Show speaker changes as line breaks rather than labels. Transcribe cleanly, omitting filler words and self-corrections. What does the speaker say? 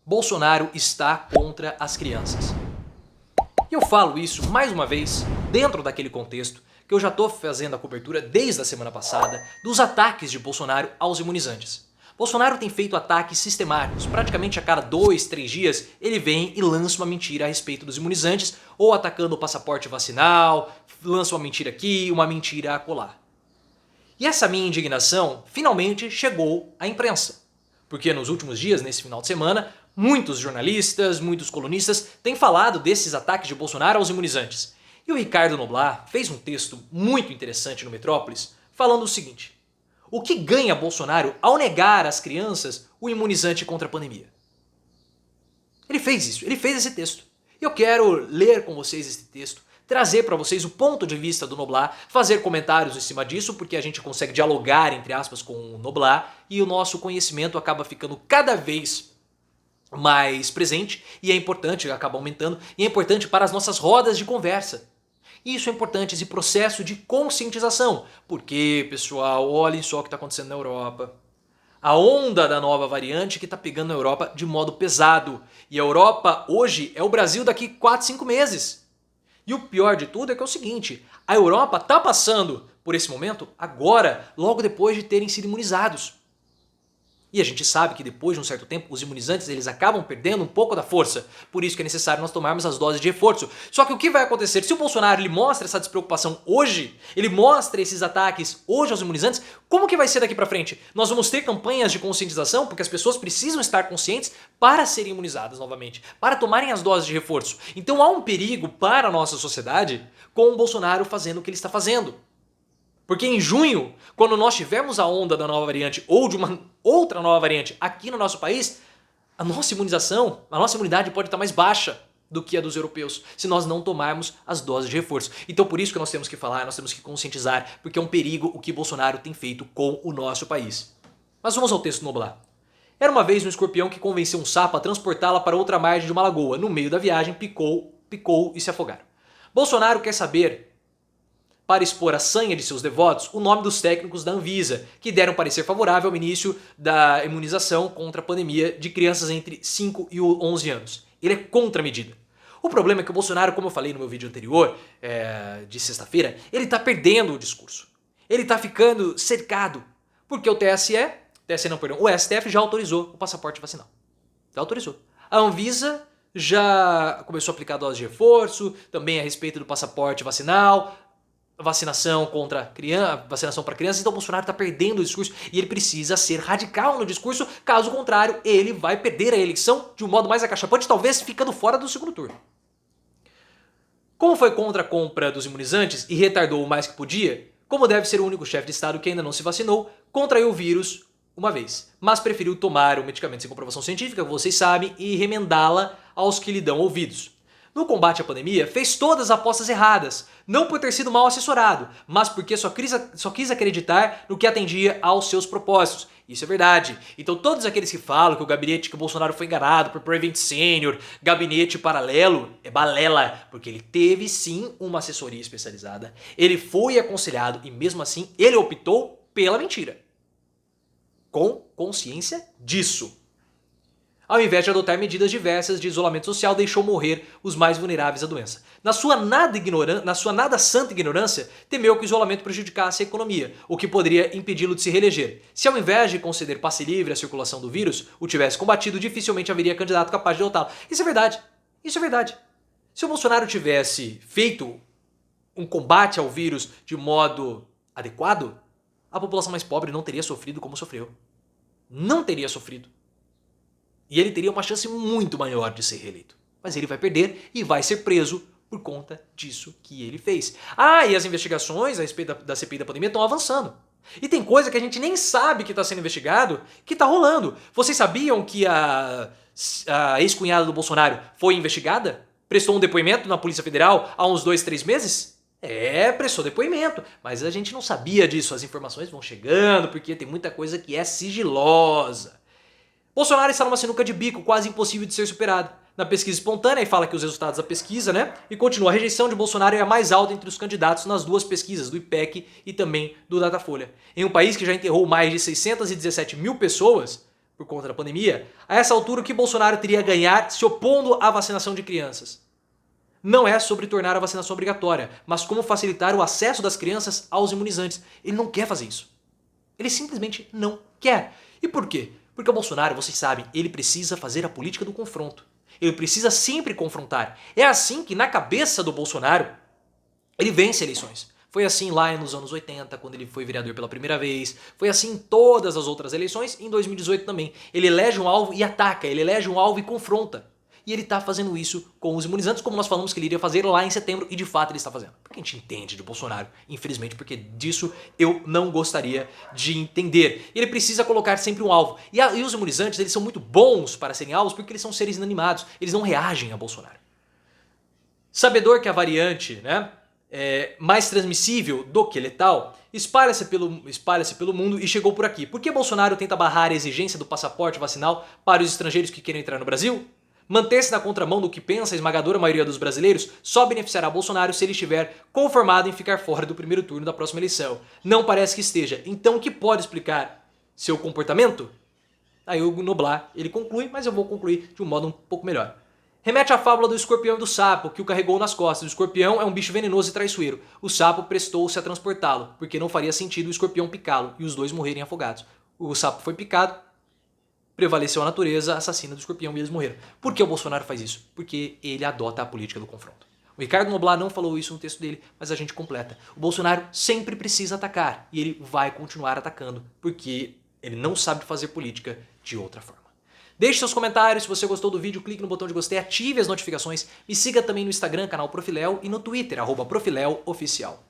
Bolsonaro está contra as crianças. E eu falo isso, mais uma vez, dentro daquele contexto que eu já estou fazendo a cobertura desde a semana passada dos ataques de Bolsonaro aos imunizantes. Bolsonaro tem feito ataques sistemáticos, praticamente a cada 2, 3 dias ele vem e lança uma mentira a respeito dos imunizantes, ou atacando o passaporte vacinal, lança uma mentira aqui, uma mentira acolá. E essa minha indignação finalmente chegou à imprensa. Porque nos últimos dias, nesse final de semana, muitos jornalistas, muitos colunistas têm falado desses ataques de Bolsonaro aos imunizantes. E o Ricardo Noblat fez um texto muito interessante no Metrópolis falando o seguinte: o que ganha Bolsonaro ao negar às crianças o imunizante contra a pandemia? Ele fez isso, ele fez esse texto. E eu quero ler com vocês esse texto, trazer para vocês o ponto de vista do Noblat, fazer comentários em cima disso, porque a gente consegue dialogar, entre aspas, com o Noblat e o nosso conhecimento acaba ficando cada vez mais presente e é importante, acaba aumentando, e é importante para as nossas rodas de conversa. Isso é importante, esse processo de conscientização. Porque, pessoal, olhem só o que está acontecendo na Europa. A onda da nova variante que está pegando na Europa de modo pesado. E a Europa hoje é o Brasil daqui 4, 5 meses. E o pior de tudo é que é o seguinte, a Europa está passando por esse momento agora, logo depois de terem sido imunizados. E a gente sabe que depois de um certo tempo os imunizantes eles acabam perdendo um pouco da força. Por isso que é necessário nós tomarmos as doses de reforço. Só que o que vai acontecer? Se o Bolsonaro ele mostra essa despreocupação hoje, ele mostra esses ataques hoje aos imunizantes, como que vai ser daqui pra frente? Nós vamos ter campanhas de conscientização, porque as pessoas precisam estar conscientes para serem imunizadas novamente, para tomarem as doses de reforço. Então há um perigo para a nossa sociedade com o Bolsonaro fazendo o que ele está fazendo. Porque em junho, quando nós tivermos a onda da nova variante ou de uma outra nova variante aqui no nosso país, a nossa imunização, a nossa imunidade pode estar mais baixa do que a dos europeus, se nós não tomarmos as doses de reforço. Então por isso que nós temos que falar, nós temos que conscientizar, porque é um perigo o que Bolsonaro tem feito com o nosso país. Mas vamos ao texto do Noblat. Era uma vez um escorpião que convenceu um sapo a transportá-la para outra margem de uma lagoa. No meio da viagem, picou e se afogaram. Bolsonaro quer saber, para expor a sanha de seus devotos, o nome dos técnicos da Anvisa, que deram parecer favorável ao início da imunização contra a pandemia de crianças entre 5 e 11 anos. Ele é contra a medida. O problema é que o Bolsonaro, como eu falei no meu vídeo anterior, de sexta-feira, ele está perdendo o discurso. Ele está ficando cercado, porque o o STF já autorizou o passaporte vacinal. Já autorizou. A Anvisa já começou a aplicar dose de reforço, também a respeito do passaporte vacinal, vacinação para crianças, então o Bolsonaro está perdendo o discurso e ele precisa ser radical no discurso, caso contrário ele vai perder a eleição de um modo mais acachapante, talvez ficando fora do segundo turno. Como foi contra a compra dos imunizantes e retardou o mais que podia, como deve ser o único chefe de estado que ainda não se vacinou, contraiu o vírus uma vez, mas preferiu tomar o medicamento sem comprovação científica, vocês sabem, e remendá-la aos que lhe dão ouvidos. No combate à pandemia, fez todas as apostas erradas, não por ter sido mal assessorado, mas porque só quis acreditar no que atendia aos seus propósitos. Isso é verdade. Então todos aqueles que falam que o gabinete que o Bolsonaro foi enganado por Prevent Senior, gabinete paralelo, é balela, porque ele teve sim uma assessoria especializada, ele foi aconselhado e mesmo assim ele optou pela mentira. Com consciência disso. Ao invés de adotar medidas diversas de isolamento social, deixou morrer os mais vulneráveis à doença. Na sua nada santa ignorância, temeu que o isolamento prejudicasse a economia, o que poderia impedi-lo de se reeleger. Se ao invés de conceder passe livre à circulação do vírus, o tivesse combatido, dificilmente haveria candidato capaz de derrotá-lo. Isso é verdade. Isso é verdade. Se o Bolsonaro tivesse feito um combate ao vírus de modo adequado, a população mais pobre não teria sofrido como sofreu. Não teria sofrido. E ele teria uma chance muito maior de ser reeleito. Mas ele vai perder e vai ser preso por conta disso que ele fez. E as investigações a respeito da CPI da pandemia estão avançando. E tem coisa que a gente nem sabe que está sendo investigado, que está rolando. Vocês sabiam que a ex-cunhada do Bolsonaro foi investigada? Prestou um depoimento na Polícia Federal há uns 2, 3 meses? Prestou depoimento. Mas a gente não sabia disso. As informações vão chegando porque tem muita coisa que é sigilosa. Bolsonaro está numa sinuca de bico quase impossível de ser superado. Na pesquisa espontânea, e fala que os resultados da pesquisa, e continua, a rejeição de Bolsonaro é a mais alta entre os candidatos nas duas pesquisas, do IPEC e também do Datafolha. Em um país que já enterrou mais de 617 mil pessoas por conta da pandemia, a essa altura o que Bolsonaro teria a ganhar se opondo à vacinação de crianças? Não é sobre tornar a vacinação obrigatória, mas como facilitar o acesso das crianças aos imunizantes. Ele não quer fazer isso. Ele simplesmente não quer. E por quê? Porque o Bolsonaro, vocês sabem, ele precisa fazer a política do confronto. Ele precisa sempre confrontar. É assim que, na cabeça do Bolsonaro, ele vence eleições. Foi assim lá nos anos 80, quando ele foi vereador pela primeira vez. Foi assim em todas as outras eleições, em 2018 também. Ele elege um alvo e ataca, ele elege um alvo e confronta. E ele está fazendo isso com os imunizantes, como nós falamos que ele iria fazer lá em setembro, e de fato ele está fazendo. Porque a gente entende de Bolsonaro, infelizmente, porque disso eu não gostaria de entender. Ele precisa colocar sempre um alvo. E os imunizantes, eles são muito bons para serem alvos, porque eles são seres inanimados, eles não reagem a Bolsonaro. Sabedor que a variante, né, é mais transmissível do que letal, espalha-se pelo mundo e chegou por aqui. Por que Bolsonaro tenta barrar a exigência do passaporte vacinal para os estrangeiros que querem entrar no Brasil? Manter-se na contramão do que pensa a esmagadora maioria dos brasileiros só beneficiará Bolsonaro se ele estiver conformado em ficar fora do primeiro turno da próxima eleição. Não parece que esteja. Então o que pode explicar seu comportamento? Aí o Noblar, ele conclui, mas eu vou concluir de um modo um pouco melhor. Remete à fábula do escorpião e do sapo, que o carregou nas costas. O escorpião é um bicho venenoso e traiçoeiro. O sapo prestou-se a transportá-lo, porque não faria sentido o escorpião picá-lo e os dois morrerem afogados. O sapo foi picado, prevaleceu a natureza assassina do escorpião e eles morreram. Por que o Bolsonaro faz isso? Porque ele adota a política do confronto. O Ricardo Noblar não falou isso no texto dele, mas a gente completa. O Bolsonaro sempre precisa atacar e ele vai continuar atacando, porque ele não sabe fazer política de outra forma. Deixe seus comentários, se você gostou do vídeo, clique no botão de gostei, ative as notificações, me siga também no Instagram, canal Profiléu, e no Twitter, @ProfiléuOficial.